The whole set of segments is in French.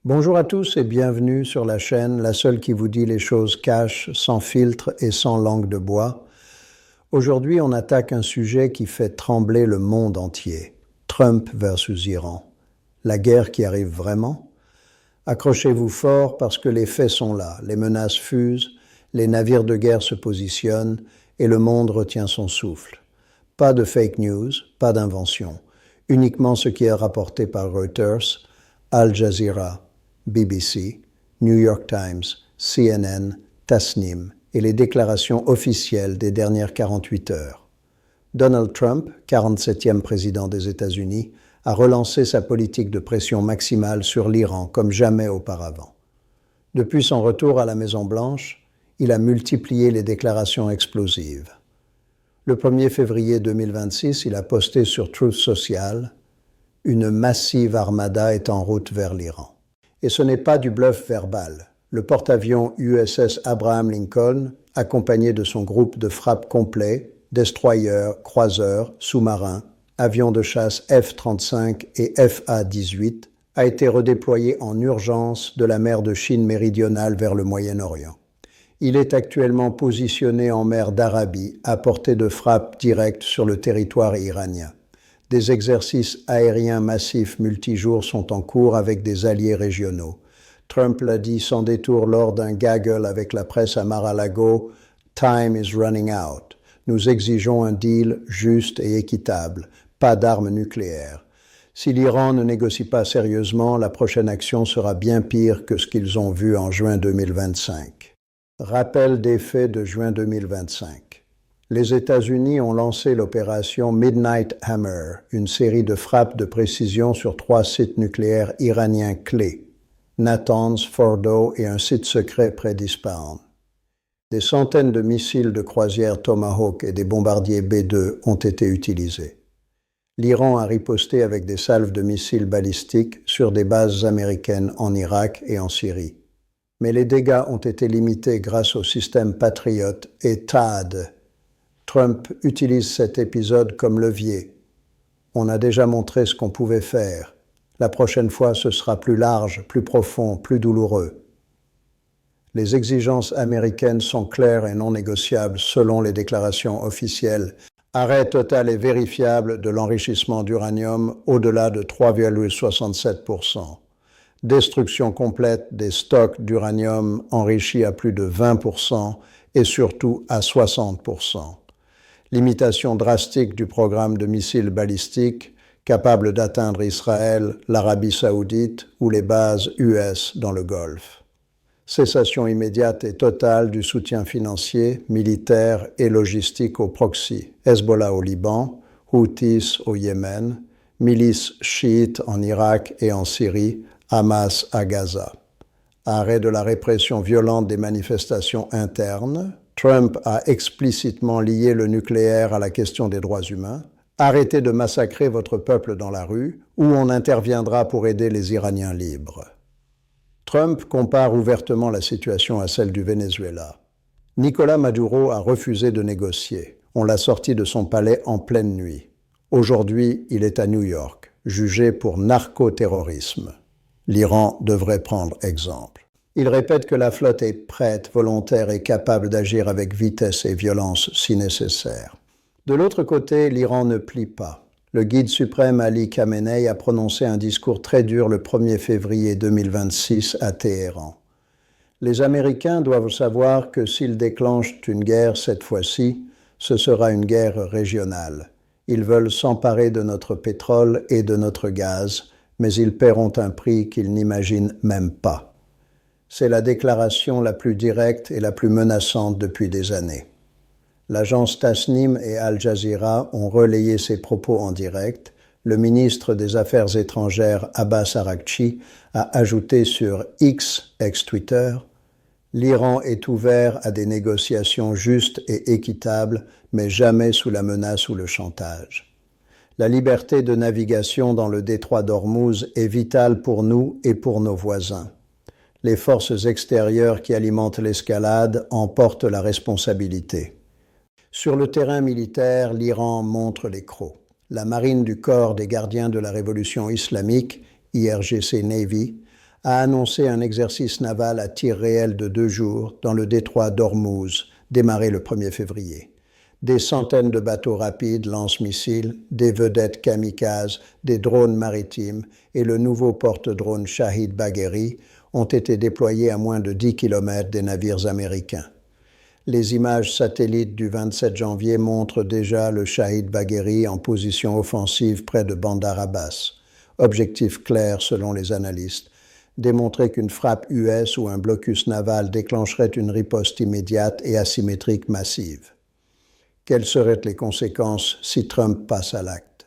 Bonjour à tous et bienvenue sur la chaîne, la seule qui vous dit les choses cash, sans filtre et sans langue de bois. Aujourd'hui, on attaque un sujet qui fait trembler le monde entier. Trump versus Iran. La guerre qui arrive vraiment? Accrochez-vous fort parce que les faits sont là, les menaces fusent, les navires de guerre se positionnent et le monde retient son souffle. Pas de fake news, pas d'invention. Uniquement ce qui est rapporté par Reuters, Al Jazeera, BBC, New York Times, CNN, Tasnim et les déclarations officielles des dernières 48 heures. Donald Trump, 47e président des États-Unis, a relancé sa politique de pression maximale sur l'Iran comme jamais auparavant. Depuis son retour à la Maison-Blanche, il a multiplié les déclarations explosives. Le 1er février 2026, il a posté sur Truth Social « Une massive armada est en route vers l'Iran ». Et ce n'est pas du bluff verbal. Le porte-avions USS Abraham Lincoln, accompagné de son groupe de frappe complet, destroyers, croiseurs, sous-marins, avions de chasse F-35 et FA-18, a été redéployé en urgence de la mer de Chine méridionale vers le Moyen-Orient. Il est actuellement positionné en mer d'Arabie, à portée de frappe directe sur le territoire iranien. Des exercices aériens massifs multijours sont en cours avec des alliés régionaux. Trump l'a dit sans détour lors d'un gaggle avec la presse à Mar-a-Lago, « Time is running out ». Nous exigeons un deal juste et équitable, pas d'armes nucléaires. Si l'Iran ne négocie pas sérieusement, la prochaine action sera bien pire que ce qu'ils ont vu en juin 2025. Rappel des faits de juin 2025. Les États-Unis ont lancé l'opération Midnight Hammer, une série de frappes de précision sur 3 sites nucléaires iraniens clés, Natanz, Fordow et un site secret près d'Ispahan. Des centaines de missiles de croisière Tomahawk et des bombardiers B-2 ont été utilisés. L'Iran a riposté avec des salves de missiles balistiques sur des bases américaines en Irak et en Syrie. Mais les dégâts ont été limités grâce au système Patriot et THAAD. Trump utilise cet épisode comme levier. On a déjà montré ce qu'on pouvait faire. La prochaine fois, ce sera plus large, plus profond, plus douloureux. Les exigences américaines sont claires et non négociables selon les déclarations officielles. Arrêt total et vérifiable de l'enrichissement d'uranium au-delà de 3,67%. Destruction complète des stocks d'uranium enrichis à plus de 20% et surtout à 60%. Limitation drastique du programme de missiles balistiques capable d'atteindre Israël, l'Arabie saoudite ou les bases US dans le Golfe. Cessation immédiate et totale du soutien financier, militaire et logistique aux proxys, Hezbollah au Liban, Houthis au Yémen, milices chiites en Irak et en Syrie, Hamas à Gaza. Arrêt de la répression violente des manifestations internes. Trump a explicitement lié le nucléaire à la question des droits humains. Arrêtez de massacrer votre peuple dans la rue, ou on interviendra pour aider les Iraniens libres. Trump compare ouvertement la situation à celle du Venezuela. Nicolás Maduro a refusé de négocier. On l'a sorti de son palais en pleine nuit. Aujourd'hui, il est à New York, jugé pour narcoterrorisme. L'Iran devrait prendre exemple. Il répète que la flotte est prête, volontaire et capable d'agir avec vitesse et violence si nécessaire. De l'autre côté, l'Iran ne plie pas. Le guide suprême Ali Khamenei a prononcé un discours très dur le 1er février 2026 à Téhéran. Les Américains doivent savoir que s'ils déclenchent une guerre cette fois-ci, ce sera une guerre régionale. Ils veulent s'emparer de notre pétrole et de notre gaz, mais ils paieront un prix qu'ils n'imaginent même pas. C'est la déclaration la plus directe et la plus menaçante depuis des années. L'agence Tasnim et Al Jazeera ont relayé ces propos en direct. Le ministre des Affaires étrangères Abbas Araghchi a ajouté sur X, ex-Twitter, « L'Iran est ouvert à des négociations justes et équitables, mais jamais sous la menace ou le chantage. La liberté de navigation dans le détroit d'Ormuz est vitale pour nous et pour nos voisins. Les forces extérieures qui alimentent l'escalade en portent la responsabilité. » Sur le terrain militaire, l'Iran montre les crocs. La marine du corps des gardiens de la révolution islamique, IRGC Navy, a annoncé un exercice naval à tir réel de 2 jours dans le détroit d'Ormuz, démarré le 1er février. Des centaines de bateaux rapides, lance-missiles, des vedettes kamikazes, des drones maritimes et le nouveau porte-drone Shahid Bagheri ont été déployés à moins de 10 km des navires américains. Les images satellites du 27 janvier montrent déjà le Shahid Bagheri en position offensive près de Bandar Abbas. Objectif clair selon les analystes, démontrer qu'une frappe US ou un blocus naval déclencherait une riposte immédiate et asymétrique massive. Quelles seraient les conséquences si Trump passe à l'acte?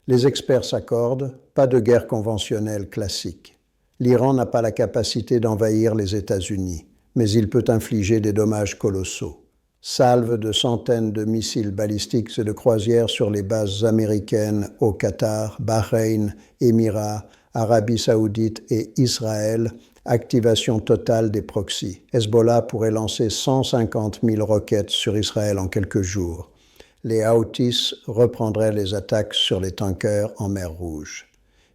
Les experts s'accordent, pas de guerre conventionnelle classique. L'Iran n'a pas la capacité d'envahir les États-Unis, mais il peut infliger des dommages colossaux. Salve de centaines de missiles balistiques et de croisières sur les bases américaines au Qatar, Bahreïn, Émirats, Arabie Saoudite et Israël, activation totale des proxys. Hezbollah pourrait lancer 150 000 roquettes sur Israël en quelques jours. Les Houthis reprendraient les attaques sur les tankers en mer Rouge.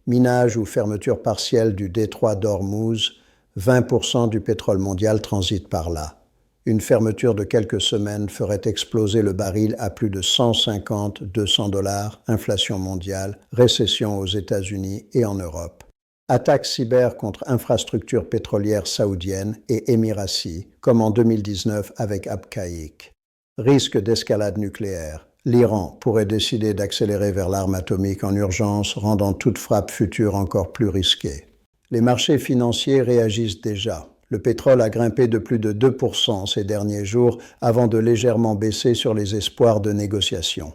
Minage ou fermeture partielle du détroit d'Ormuz, 20% du pétrole mondial transite par là. Une fermeture de quelques semaines ferait exploser le baril à plus de 150-200 $, inflation mondiale, récession aux États-Unis et en Europe. Attaques cyber contre infrastructures pétrolières saoudiennes et émiraties, comme en 2019 avec Abqaiq. Risque d'escalade nucléaire. L'Iran pourrait décider d'accélérer vers l'arme atomique en urgence, rendant toute frappe future encore plus risquée. Les marchés financiers réagissent déjà. Le pétrole a grimpé de plus de 2% ces derniers jours avant de légèrement baisser sur les espoirs de négociation.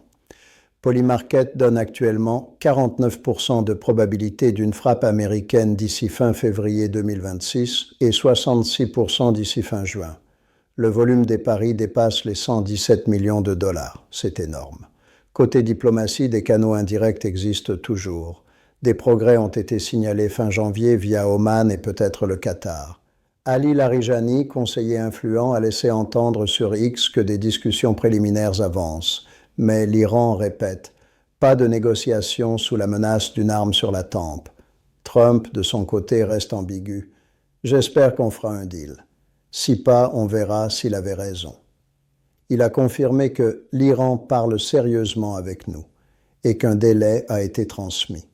Polymarket donne actuellement 49% de probabilité d'une frappe américaine d'ici fin février 2026 et 66% d'ici fin juin. Le volume des paris dépasse les 117 millions de dollars. C'est énorme. Côté diplomatie, des canaux indirects existent toujours. Des progrès ont été signalés fin janvier via Oman et peut-être le Qatar. Ali Larijani, conseiller influent, a laissé entendre sur X que des discussions préliminaires avancent. Mais l'Iran répète, pas de négociation sous la menace d'une arme sur la tempe. Trump, de son côté, reste ambigu. J'espère qu'on fera un deal. Si pas, on verra s'il avait raison. Il a confirmé que l'Iran parle sérieusement avec nous et qu'un délai a été transmis.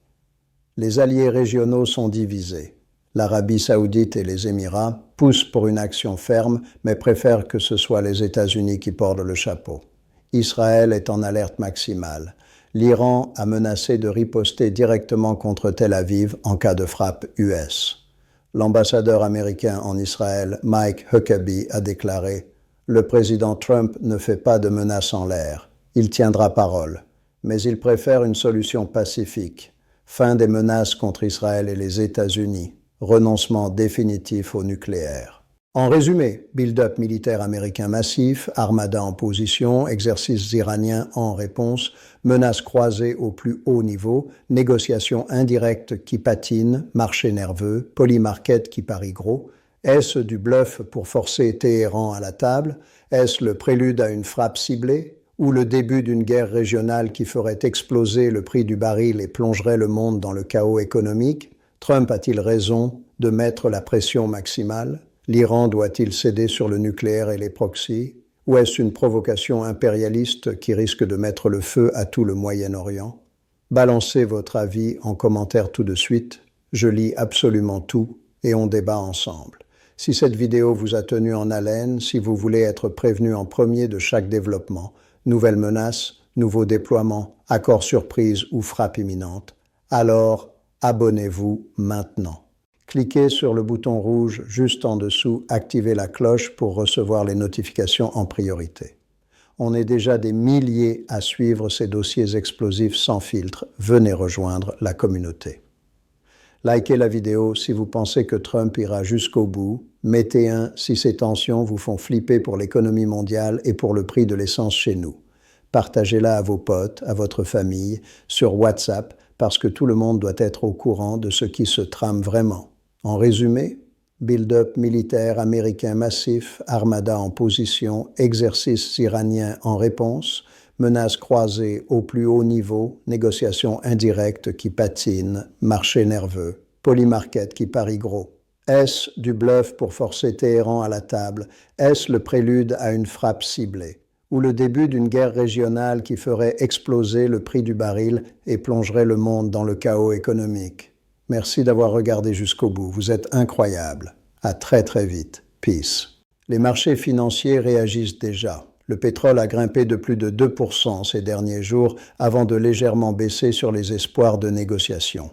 Les alliés régionaux sont divisés. L'Arabie saoudite et les Émirats poussent pour une action ferme, mais préfèrent que ce soit les États-Unis qui portent le chapeau. Israël est en alerte maximale. L'Iran a menacé de riposter directement contre Tel Aviv en cas de frappe US. L'ambassadeur américain en Israël, Mike Huckabee, a déclaré « Le président Trump ne fait pas de menaces en l'air. Il tiendra parole. Mais il préfère une solution pacifique. Fin des menaces contre Israël et les États-Unis. Renoncement définitif au nucléaire. » En résumé, build-up militaire américain massif, armada en position, exercices iraniens en réponse, menaces croisées au plus haut niveau, négociations indirectes qui patinent, marché nerveux, polymarket qui parie gros. Est-ce du bluff pour forcer Téhéran à la table? Est-ce le prélude à une frappe ciblée? Ou le début d'une guerre régionale qui ferait exploser le prix du baril et plongerait le monde dans le chaos économique? Trump a-t-il raison de mettre la pression maximale? L'Iran doit-il céder sur le nucléaire et les proxys? Ou est-ce une provocation impérialiste qui risque de mettre le feu à tout le Moyen-Orient? Balancez votre avis en commentaire tout de suite. Je lis absolument tout et on débat ensemble. Si cette vidéo vous a tenu en haleine, si vous voulez être prévenu en premier de chaque développement, nouvelles menaces, nouveaux déploiements, accords surprise ou frappe imminente, alors abonnez-vous maintenant. Cliquez sur le bouton rouge juste en dessous, activez la cloche pour recevoir les notifications en priorité. On est déjà des milliers à suivre ces dossiers explosifs sans filtre. Venez rejoindre la communauté. Likez la vidéo si vous pensez que Trump ira jusqu'au bout. Mettez un si ces tensions vous font flipper pour l'économie mondiale et pour le prix de l'essence chez nous. Partagez-la à vos potes, à votre famille, sur WhatsApp, parce que tout le monde doit être au courant de ce qui se trame vraiment. En résumé, build-up militaire américain massif, armada en position, exercice iranien en réponse, menaces croisées au plus haut niveau, négociations indirectes qui patinent, marché nerveux, polymarket qui parie gros. Est-ce du bluff pour forcer Téhéran à la table? Est-ce le prélude à une frappe ciblée? Ou le début d'une guerre régionale qui ferait exploser le prix du baril et plongerait le monde dans le chaos économique? Merci d'avoir regardé jusqu'au bout. Vous êtes incroyable. À très très vite. Peace. Les marchés financiers réagissent déjà. Le pétrole a grimpé de plus de 2% ces derniers jours avant de légèrement baisser sur les espoirs de négociation.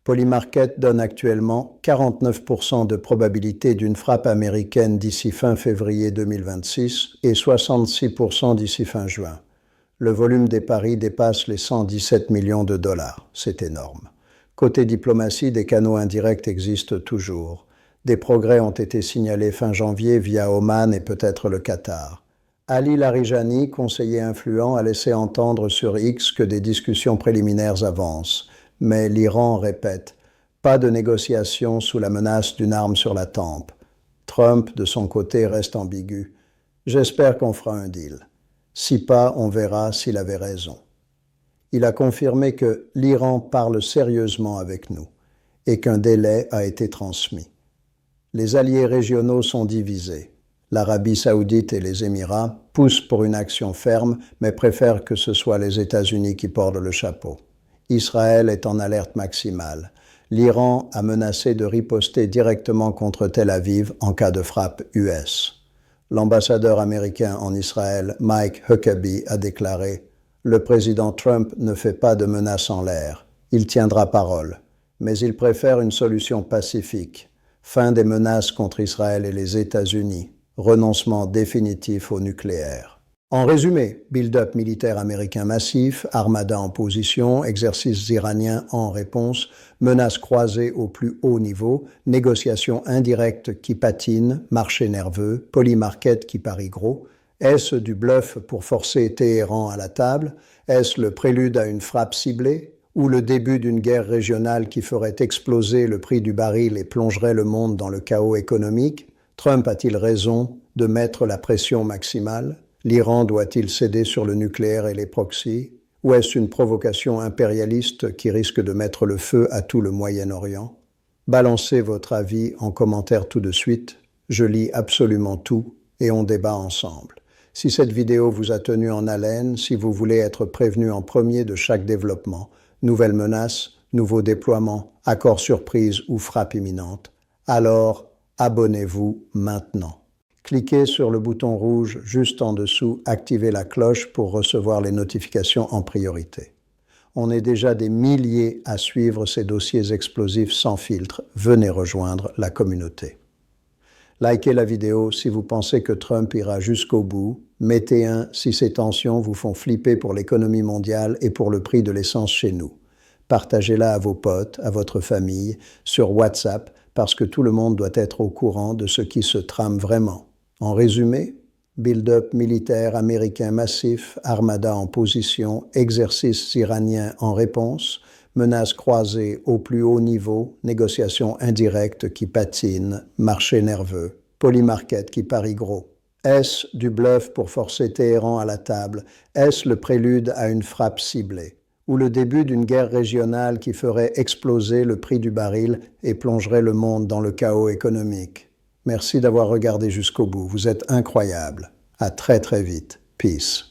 Polymarket donne actuellement 49% de probabilité d'une frappe américaine d'ici fin février 2026 et 66% d'ici fin juin. Le volume des paris dépasse les 117 millions de dollars. C'est énorme. Côté diplomatie, des canaux indirects existent toujours. Des progrès ont été signalés fin janvier via Oman et peut-être le Qatar. Ali Larijani, conseiller influent, a laissé entendre sur X que des discussions préliminaires avancent. Mais l'Iran répète « pas de négociation sous la menace d'une arme sur la tempe ». Trump, de son côté, reste ambigu. « J'espère qu'on fera un deal. Si pas, on verra s'il avait raison ». Il a confirmé que l'Iran parle sérieusement avec nous et qu'un délai a été transmis. Les alliés régionaux sont divisés. L'Arabie saoudite et les Émirats poussent pour une action ferme, mais préfèrent que ce soit les États-Unis qui portent le chapeau. Israël est en alerte maximale. L'Iran a menacé de riposter directement contre Tel Aviv en cas de frappe US. L'ambassadeur américain en Israël, Mike Huckabee, a déclaré « Le président Trump ne fait pas de menaces en l'air. Il tiendra parole. Mais il préfère une solution pacifique. Fin des menaces contre Israël et les États-Unis. Renoncement définitif au nucléaire. » En résumé, build-up militaire américain massif, armada en position, exercices iraniens en réponse, menaces croisées au plus haut niveau, négociations indirectes qui patinent, marché nerveux, polymarket qui parie gros. Est-ce du bluff pour forcer Téhéran à la table? Est-ce le prélude à une frappe ciblée? Ou le début d'une guerre régionale qui ferait exploser le prix du baril et plongerait le monde dans le chaos économique? Trump a-t-il raison de mettre la pression maximale? L'Iran doit-il céder sur le nucléaire et les proxys? Ou est-ce une provocation impérialiste qui risque de mettre le feu à tout le Moyen-Orient? Balancez votre avis en commentaire tout de suite. Je lis absolument tout et on débat ensemble. Si cette vidéo vous a tenu en haleine, si vous voulez être prévenu en premier de chaque développement, nouvelles menaces, nouveaux déploiements, accords surprise ou frappe imminente, alors abonnez-vous maintenant. Cliquez sur le bouton rouge juste en dessous, activez la cloche pour recevoir les notifications en priorité. On est déjà des milliers à suivre ces dossiers explosifs sans filtre. Venez rejoindre la communauté. Likez la vidéo si vous pensez que Trump ira jusqu'au bout. Mettez un si ces tensions vous font flipper pour l'économie mondiale et pour le prix de l'essence chez nous. Partagez-la à vos potes, à votre famille, sur WhatsApp, parce que tout le monde doit être au courant de ce qui se trame vraiment. En résumé, build-up militaire américain massif, armada en position, exercices iraniens en réponse, menaces croisées au plus haut niveau, négociations indirectes qui patinent, marché nerveux, polymarket qui parie gros. Est-ce du bluff pour forcer Téhéran à la table? Est-ce le prélude à une frappe ciblée? Ou le début d'une guerre régionale qui ferait exploser le prix du baril et plongerait le monde dans le chaos économique? Merci d'avoir regardé jusqu'au bout. Vous êtes incroyable. À très très vite. Peace.